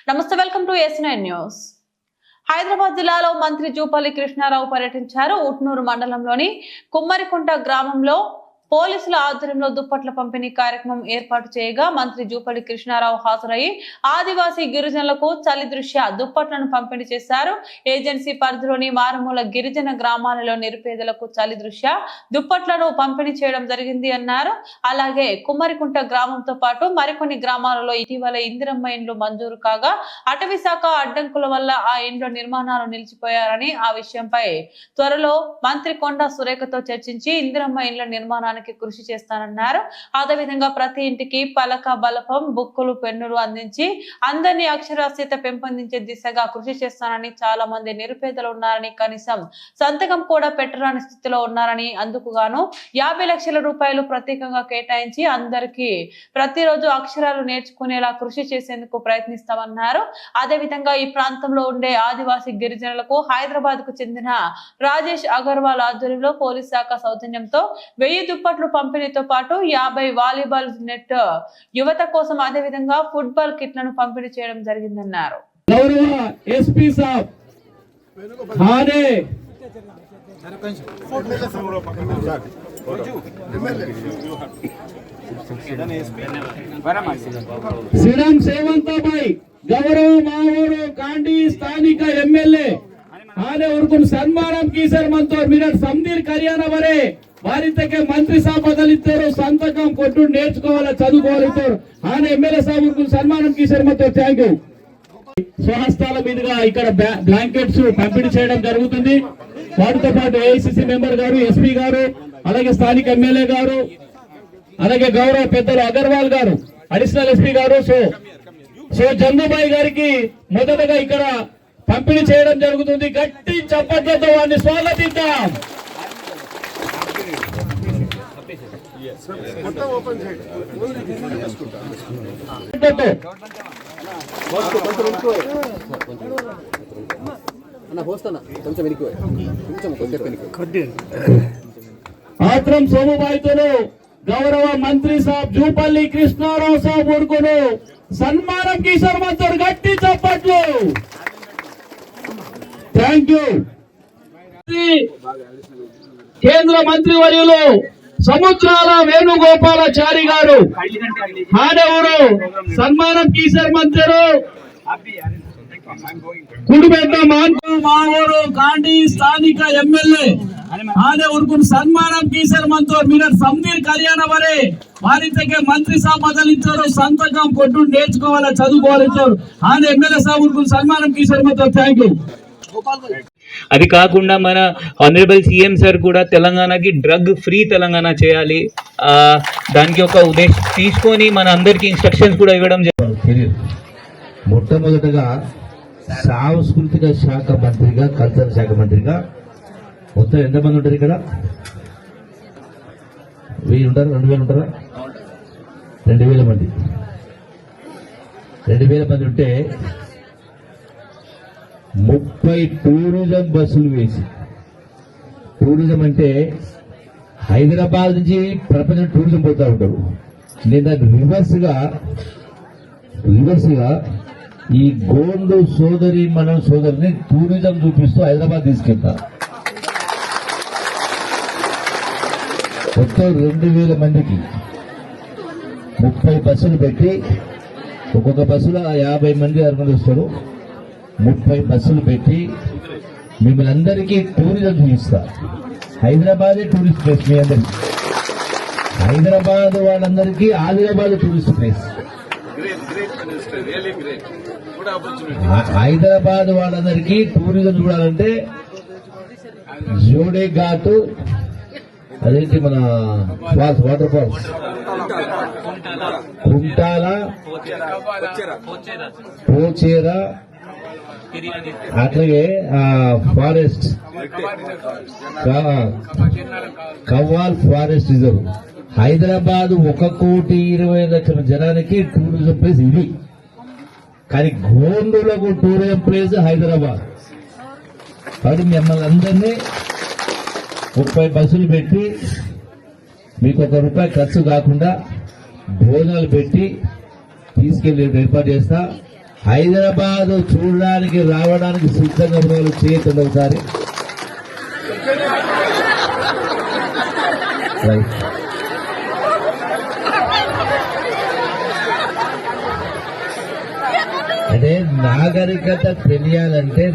నమస్తే, welcome to S9 news. Hyderabad జిల్లాలో మంత్రి జూపల్లి కృష్ణారావు పర్యటించారు. ఉట్నూరు మండలంలోని కుమ్మరికుంట గ్రామంలో పోలీసుల ఆధ్వర్యంలో దుప్పట్ల పంపిణీ కార్యక్రమం ఏర్పాటు చేయగా మంత్రి జూపల్లి కృష్ణారావు హాజరయ్యి ఆదివాసీ గిరిజనులకు చలి దృష్ట్యా దుప్పట్లను పంపిణీ చేశారు. ఏజెన్సీ పరిధిలోని మారుమూల గిరిజన గ్రామాలలో నిరుపేదలకు చలి దృష్ట్యా దుప్పట్లను పంపిణీ చేయడం జరిగింది అన్నారు. అలాగే కుమ్మరికుంట గ్రామంతో పాటు మరికొన్ని గ్రామాలలో ఇటీవల ఇందిరమ్మ ఇండ్లు మంజూరు కాగా అటవీ శాఖ అడ్డంకుల వల్ల ఆ ఇండ్ల నిర్మాణాలు నిలిచిపోయారని, ఆ విషయంపై త్వరలో మంత్రి కొండా సురేఖతో చర్చించి ఇందిరమ్మ ఇండ్ల నిర్మాణానికి కృషి చేస్తానన్నారు. అదేవిధంగా ప్రతి ఇంటికి పలక, బలపం, బుక్కులు, పెన్నులు అందించి అందరినీ అక్షరాస్యత పెంపొందించే దిశగా కృషి చేస్తానని, చాలా మంది నిరుపేదలు ఉన్నారని, కనీసం సంతకం కూడా పెట్టరాని స్థితిలో ఉన్నారని, అందుకు గాను 50 లక్షల రూపాయలు ప్రత్యేకంగా కేటాయించి అందరికీ ప్రతిరోజు అక్షరాలు నేర్చుకునేలా కృషి చేసేందుకు ప్రయత్నిస్తామన్నారు. అదేవిధంగా ఈ ప్రాంతంలో ఉండే ఆదివాసీ గిరిజనులకు హైదరాబాద్ కు చెందిన రాజేష్ అగర్వాల్ ఆధ్వర్యంలో పోలీస్ శాఖ సౌజన్యంతో 1000 దుప్పట్లు పంపిణీతో పాటు 50 వాలీబాల్ నెట్ యువత కోసం, అదేవిధంగా ఫుట్బాల్ కిట్లను పంపిణీ చేయడం జరిగిందన్నారు. శ్రీరామ్ సేవంతాబాయ్ గౌరవ మావోడు కాండి స్థానిక ఎమ్మెల్యే आने उनको सन्मानम की सर मंतोर मिनट समदीर करियाना वरे వారితకే మంత్రి సాబ్ బదలిస్తారు సంతకం కొట్టు నేర్చుకోవాలా చదువుకోవాలిస్తారు ఆనే ఎమ్మెల్యే సాబ్ ఉनको సన్మానం చేశారు మొత్తం థాంక్యూ. స్వహస్తాల మీదుగా ఇక్కడ బ్లాంకెట్స్ పంపిణీ చేయడం జరుగుతుంది. వారితో పాటు ఏఐసిసి మెంబర్ గారు, ఎస్పీ గారు, అలాగే స్థానిక ఎమ్మెల్యే గారు, అలాగే గౌరవ పెద్దలు అగర్వాల్ గారు, అడిషనల్ ఎస్పీ గారు, సో జంగుబాయి గారికి మొదటగా ఇక్కడ పంపిణీ చేయడం జరుగుతుంది. గట్టి చప్పట్లతో వారిని స్వాగతిద్దాం. ఆత్రం సోముబాయితో గౌరవ మంత్రి సాబ్ జూపల్లి కృష్ణారావు సాబ్ ఊరుకును సన్మానం కిషోర్ మంతోర్ గట్టి చప్పట్లు. Thank you. కేంద్ర మంత్రి వర్యులు సముద్రాల వేణుగోపాలాచారి గారు హాడెవరు సన్మానం కిషోర్ మంతరు కుడిబెట్ట మావూరు కాండి స్థానిక ఎమ్మెల్యే ఆనే ఉరుకును సన్మానం కిషోర్ మంతోర్ మినట్ సమదీర్ కరియానా వరే వారితకే మంత్రి సాబ్ బదలించారు సంతకం కొట్టు నేర్చుకోవాలా చదువుకోవాలించారు ఆనే ఎమ్మెల్యే సాబ్ ఉరుకును సన్మానం కిషోర్ మంతోర్. Thank you. అది కాకుండా మన ఆనరబుల్ సీఎం సార్ కూడా తెలంగాణకి డ్రగ్ ఫ్రీ తెలంగాణ చేయాలి, దానికి ఒక ఉద్దేశం తీసుకొని మన అందరికి ఇన్స్ట్రక్షన్స్ కూడా ఇవ్వడం జరిగింది. మొట్టమొదటగా సాంస్కృతిక శాఖ మంత్రిగా, కల్చర్ శాఖ మంత్రిగా మొత్తం ఎంతమంది ఉంటారు ఇక్కడ? 1000 ఉంటారు, 2000 ఉంటారా? 2000 మంది. 2000 మంది ఉంటే 30 టూరిజం బస్సులు వేసి, టూరిజం అంటే హైదరాబాద్ నుంచి ప్రపంచం టూరిజం పోతా ఉంటారు. నేను దాన్ని రివర్స్ గా ఈ గోండు సోదరి మన సోదరిని టూరిజం చూపిస్తూ హైదరాబాద్ తీసుకెళ్తా. మొత్తం 2000 మందికి 30 బస్సులు పెట్టి, ఒక్కొక్క బస్సులో 50 మంది 60 మంది వస్తారు. 30 బస్సులు పెట్టి మిమ్మల్ని అందరికీ టూరిజం చూపిస్తా. హైదరాబాదే టూరిస్ట్ ప్లేస్. మీ అందరికి హైదరాబాద్ వాళ్ళందరికీ ఆదిలాబాద్ టూరిస్ట్ ప్లేస్. హైదరాబాద్ వాళ్ళందరికీ టూరిజం చూడాలంటే జోడే ఘాట్, అదేంటి మన falls, water falls, Kuntala, Pochera, అట్లాగే forest, Kawal forest reserve. Hyderabad 1,20,00,000 జనానికి టూరిజం ప్లేస్ ఇది. కానీ గోండులకు టూరిజం ప్లేస్ హైదరాబాద్. కాబట్టి మిమ్మల్ని అందరినీ 30 బస్సులు పెట్టి మీకు ₹1 ఖర్చు కాకుండా భోజనాలు పెట్టి తీసుకెళ్లి ఏర్పాటు చేస్తా. హైదరాబాద్ చూడడానికి రావడానికి సిద్ధంగా ఉన్న వాళ్ళు చేయొద్దండి ఒకసారి. రైట్. అంటే నాగరికత తెలియాలంటే